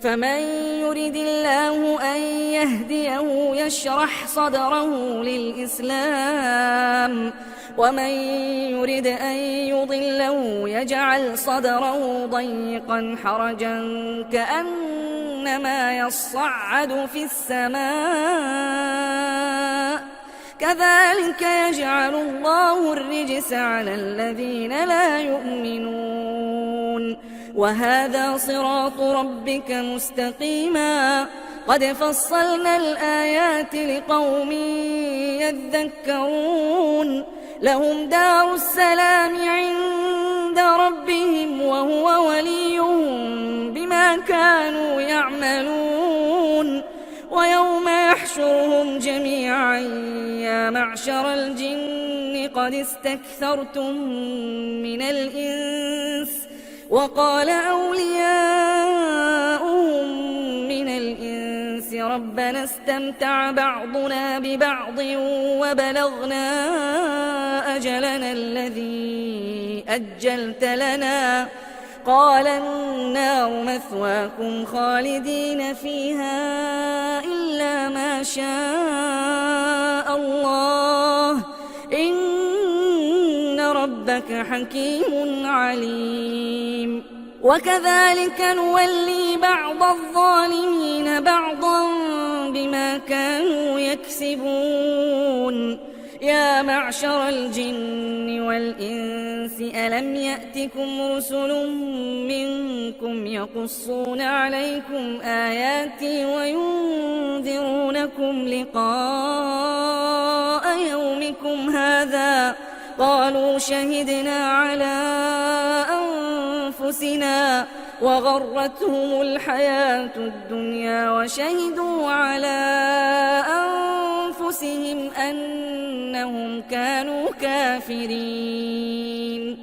فمن يرد الله أن يهديه يشرح صدره للإسلام ومن يرد أن يضله يجعل صدره ضيقا حرجا كأنما يصعد في السماء كذلك يجعل الله الرجس على الذين لا يؤمنون وهذا صراط ربك مستقيما قد فصلنا الآيات لقوم يذكرون لهم دار السلام عند ربهم وهو وليهم بما كانوا يعملون ويوم يحشرهم جميعا يا معشر الجن قد استكثرتم من الإنس وقال أولياؤهم من الإنس ربنا استمتع بعضنا ببعض وبلغنا أجلنا الذي أجلت لنا قال النار مثواكم خالدين فيها إلا ما شاء الله إن ربك حكيم عليم وكذلك نولي بعض الظالمين بعضا بما كانوا يكسبون يا معشر الجن والإنس ألم يأتكم رسل منكم يقصون عليكم آياتي وينذرونكم لقاء يومكم هذا قالوا شهدنا على أنفسنا وغرتهم الحياة الدنيا وشهدوا على أنفسهم أنهم كانوا كافرين